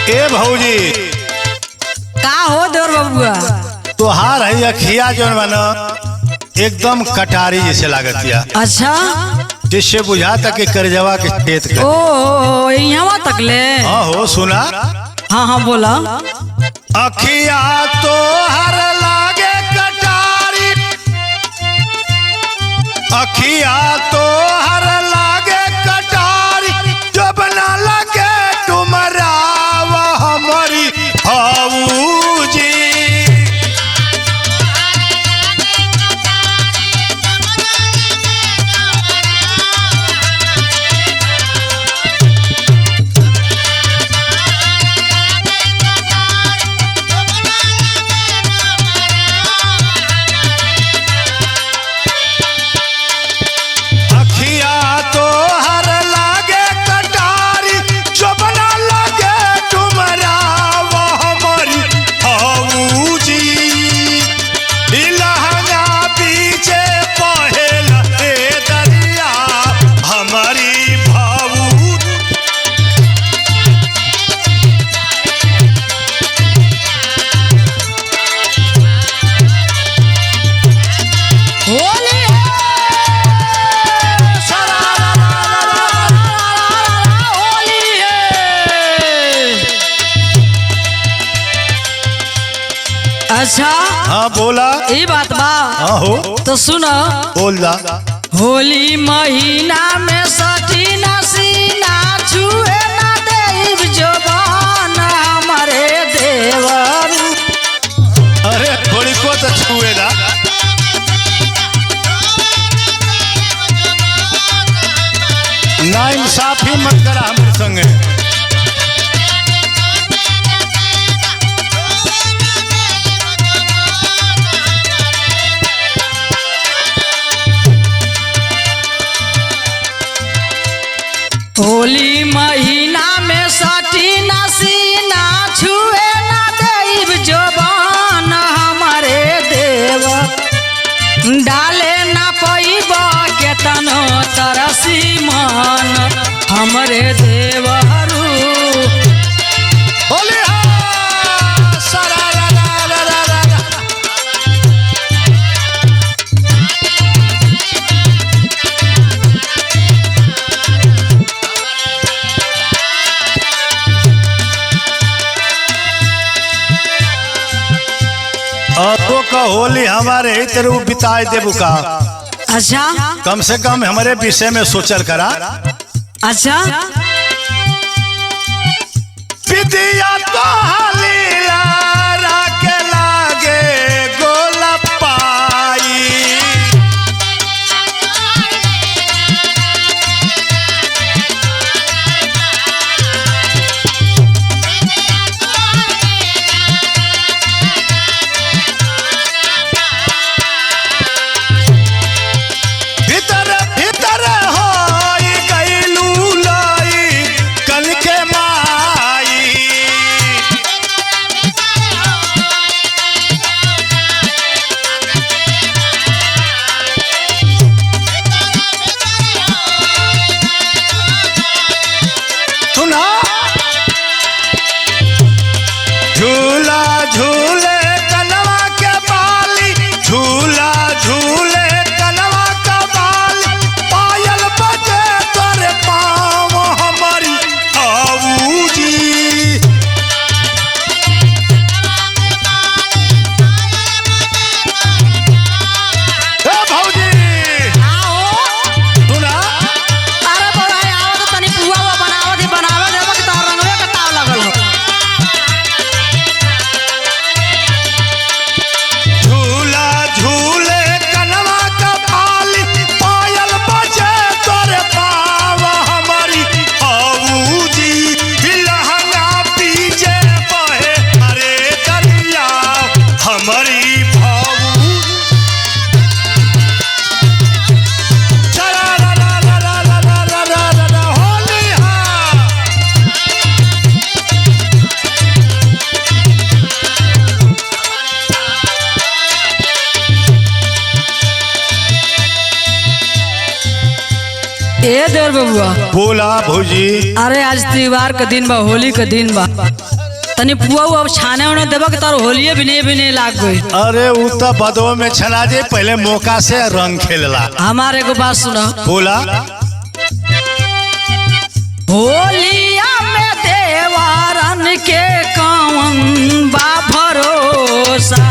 ए भौजी का हो देवर बबुआ? तोहार है अखिया जौन बा एकदम कटारी जैसे लागतिया। अच्छा जिससे बुझाता कि करजवा के खेत का। ओ यहाँ तक ले? हाँ हो सुना। हाँ हाँ बोला। अखिया तो हर लागे कटारी, अखिया तो हर लागे कटारी, जब ना लगे तुम्हारा वह हमारी भाऊजी। अच्छा हाँ बोला। ये बात बा। हाँ हो तो सुनो बोल दा। होली महीना में सठी नसीना छुए ना देव जोबान हमारे देवर। अरे थोड़ी को तो छुए दा। ना इंसाफी मत करा हमारे संगे। होली महीना में सठी नसीना छुए ना देव जोबान हमारे देव। डाले ना पैबा के तनो तरसी मान हमारे देवरू। होली हाँ सारा रा रा रा रा रा रा। तो का होली हमारे ही तरह बिताए देबू का। अच्छा कम से कम हमारे विषय में सोचल करा। अच्छा विदिया तो हलीला राके लागे गोला पाई। भीतर भीतर होई गईलू लाई कन के माई। ए देवर बबुआ, बोला भौजी। अरे आज त्योहार का दिन बा, होली का दिन बा, तनी पुआ अब छाने उन्हें देबा के तार होलिये भी नहीं लाग गई। अरे उ तो बदो में छना जे पहले मौका से रंग खेलला। हमारे को बात सुना, बोला। होलिया में देवारन के कौन बा भरोसा,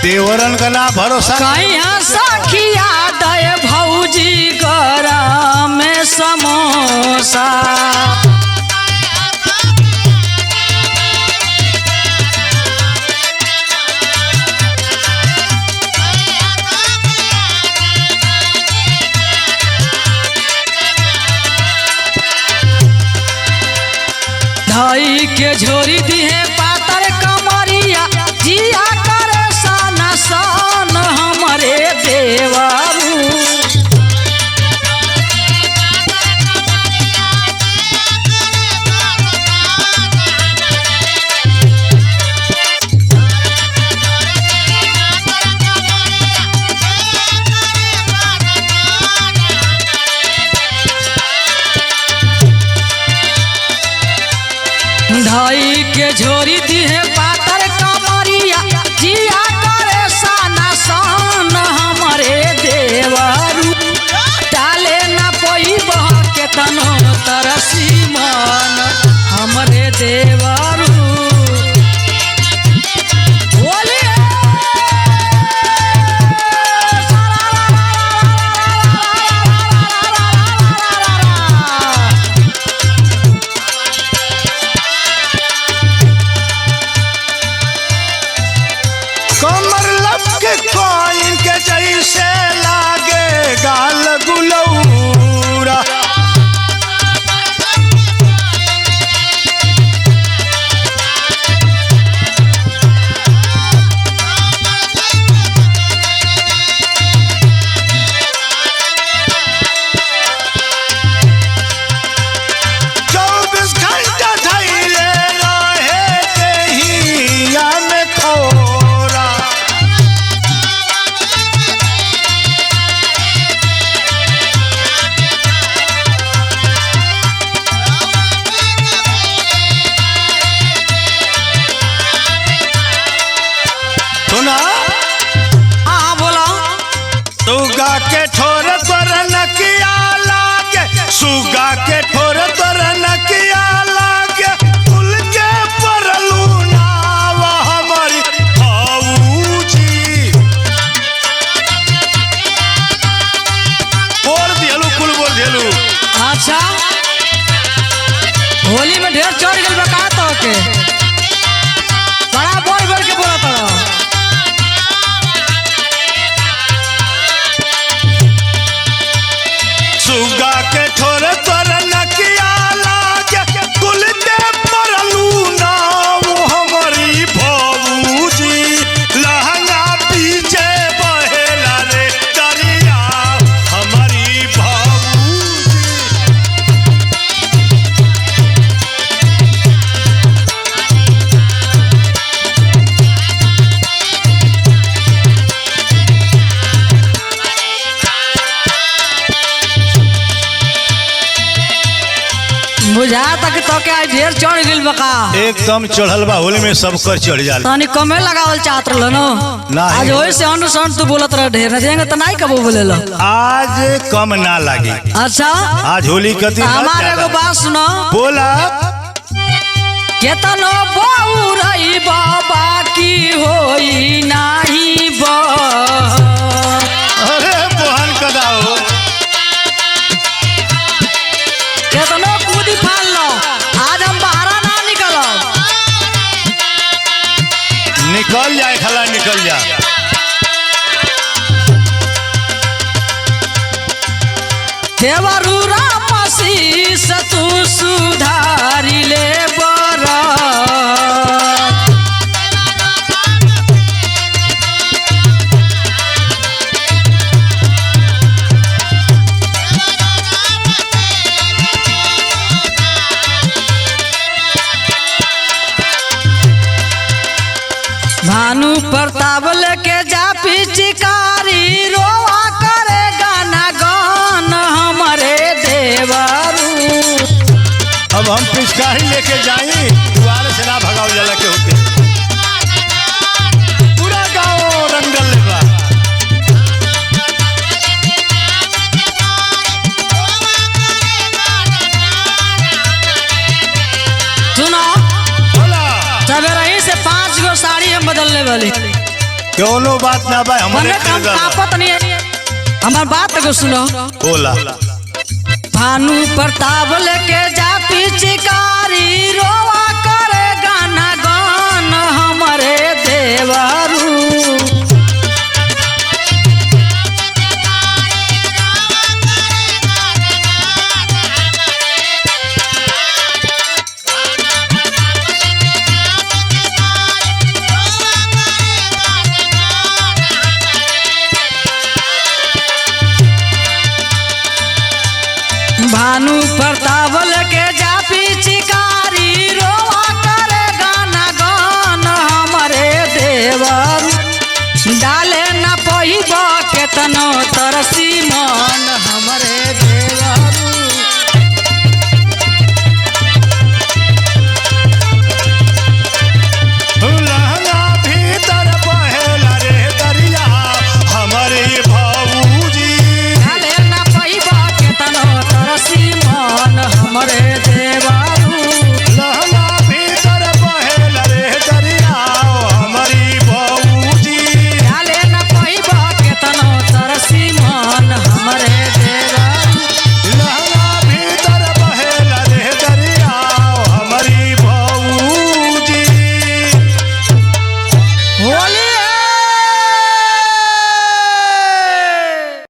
देवरन का ना भरोसा। कहीं सखिया दे भौजी गरम में समोसा, धई के झोरी दिहे पातर कमरिया, जिया करे सन सन हमरे देवरू। धई के झोरी दिहे पातर कमरिया, जिया करे सन सन हमरे देवरू। डाले न पोई बह के तनो तरसी मन हमरे देवरू। होली कमर लपके कोइन के जैसे लागे गाल गुलौरा। सुना। हाँ बोला। सुगा के ठोर तोर नकिया लागे, सुगा के ठोर तोर नकिया लागे, फूल के परलू नाव हमारी भौजी। बोल दियलू कुल बोल दियलू। अच्छा होली में ढेर चढ़ गई बका तो के बड़ा बोल बोल के बोला था। सुगा के ठोर तोर नकिया लागे, कुल के परलू नाव हमारी भौजी। लहंगा पीछे बहेला रे दरिया हमारी भौजी। बुझा तक तो क्या ढेर चढ़ गई बका। एकदम चढ़ल बा, होली में सब कर चढ़ जाला। तनी कमे लगावल चाहत रहलो न। नहीं। आज होई से अंड संड तू बोलत रह ढेर न देंगे त नहीं कबो बोलेलो। आज कम ना लागी। अच्छा आज होली का दिन है, हमारे ज्यादा। को बात सुनो। बोला। केतनो बहु रही बाबा की होई नाही बा। अरे बहन कदाओ। केतनो कूदी फाल लो, आज हम बाहर ना निकलो। निकल जाए खला, निकल जा। देवरू राम शीस तू सुधारी ले बरा। भानु प्रताप लेके जा पिचकारी रोवा करे गाना गान हमारे देवरू। अब हम पिचकारी लेके जाई दुआरे से ना भगाओ जाला के होके पूरा गाँव रंगल लेबा। सुनो बोला सवेरे ही से 5 गो साड़ी हम बदलने वाली कोनो बात ना भाई हमरे काम कापत नहीं हमार बात को सुनो। बोला भानु प्रताप लेके जा पिचकारी रोवा करे गाना गान हमारे देवरू। भानु प्रताप लेके जा पिचकारी रोवा करे गाना गान हमारे देवरू। डाले न पहिबा केतनो तरसी मन हमारे